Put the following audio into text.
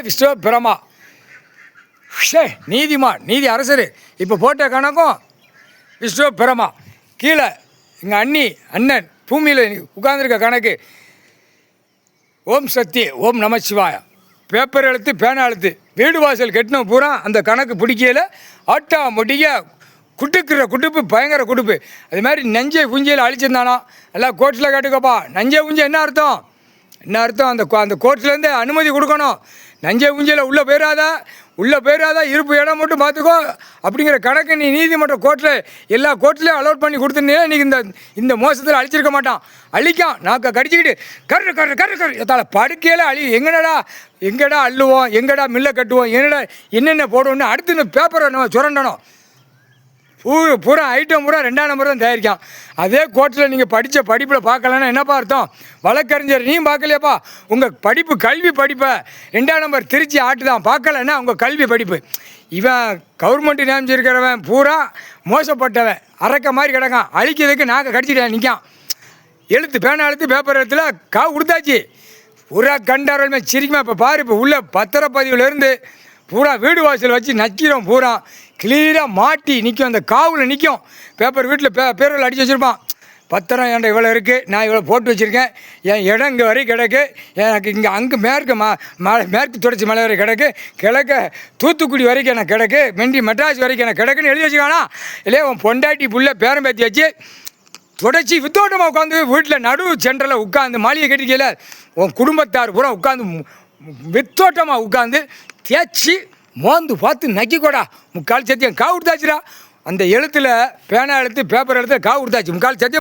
விஸ்வ பிரமா நீதிமான் நீதி அரசர் இப்போ போட்ட கணக்கும் விஸ்வ பிரமா. கீழே எங்கள் அண்ணன் பூமியில் உட்கார்ந்துருக்க கணக்கு ஓம் சக்தி ஓம் நமச்சிவாய. பேப்பர் எழுத்து பேனா எழுத்து வீடு வாசல் கட்டின பூரா அந்த கணக்கு பிடிக்கல. ஆட்டோமேட்டிக்காக குட்டுக்கிற குட்டுப்பு பயங்கர குட்டுப்பு. அது மாதிரி நஞ்சை புஞ்சியில் அழிச்சிருந்தானோ எல்லாம் கோர்ட்டில் கேட்டுக்கப்பா. நஞ்சை புஞ்சி என்ன அர்த்தம்? அந்த கோர்ட்லேருந்து அனுமதி கொடுக்கணும். நஞ்சை புஞ்சியில் உள்ளே போயிடாதா இருப்பு இடம் மட்டும் பார்த்துக்கோ அப்படிங்கிற கணக்கு நீ நீதிமன்ற கோர்ட்டில் எல்லா கோர்ட்லேயும் அலோட் பண்ணி கொடுத்துருந்தீங்கன்னா இன்றைக்கி இந்த மோசத்தில் அழிச்சிருக்க மாட்டான். அழிக்கான் நாக்க கடிச்சிக்கிட்டு கரு எத்தால படுக்கையில் எங்கடா அள்ளுவோம், எங்கடா மில்லை கட்டுவோம், என்னென்ன போடுவோம்னு அடுத்து இந்த பேப்பரை நம்ம சுரண்டணும். பூரா ஐட்டம் பூரா 2ஆம் நம்பர் தான் தயாரிக்கான். அதே கோர்ட்டில் நீங்கள் படித்த படிப்பில் பார்க்கலன்னா என்னப்பா அர்த்தம்? வழக்கறிஞர் நீ பார்க்கலையாப்பா? உங்கள் கல்வி படிப்பை 2ஆம் நம்பர் திருச்சி ஆட்டு தான் பார்க்கலன்னா உங்கள் கல்வி படிப்பு. இவன் கவர்மெண்ட்டு நியமிச்சிருக்கிறவன் பூரா மோசப்பட்டவன் அரக்க மாதிரி கிடக்கான். அழிக்கிறதுக்கு நாங்கள் கடிச்சிட்டேன் நிற்கான். பேனா எழுத்து பேப்பர் எழுத்துல காவு கொடுத்தாச்சு. பூரா கண்டாரமே சிரிக்குமா. இப்போ பாரு, இப்போ உள்ள பத்திரப்பதிவுலேருந்து பூரா வீடு வாசல் வச்சு நக்கிறோம். பூரா கிளியராக மாட்டி நிற்கும். அந்த காவில் நிற்கும். பேப்பர் வீட்டில் பேரில் அடித்து வச்சுருப்பான். பத்திரம் என்கிட்ட இவ்வளோ இருக்குது, நான் இவ்வளோ போட்டு வச்சுருக்கேன், என் இடம் இங்கே வரை கிடக்கு, எனக்கு இங்கே அங்கே மேற்கு தொடர்ச்சி மலை வரை கிடக்கு, கிழக்க தூத்துக்குடி வரைக்கும் எனக்கு கிடக்கு, மெட்ராஸ் வரைக்கும் எனக்கு கிடக்குன்னு எழுதி வச்சுக்கானா. இல்லையே உன் பொண்டாட்டி புள்ள பேரம் பேத்தி வச்சு தொடச்சி வித்தோட்டமாக உட்காந்து வீட்டில் நடு சென்டரில் உட்காந்து மாளிகை கட்டிக்கல உன் குடும்பத்தார் பூரா உட்காந்து வித்தோட்டமாக உட்காந்து தேய்ச்சி மோந்து பார்த்து நக்கிக்கோடா. முக்கால் சத்தியம் காவு கொடுத்தாச்சுடா. அந்த எழுத்தில் பேனா எழுத்து பேப்பர் எழுத்து காவு கொடுத்தாச்சு. முக்கால் சத்தியம்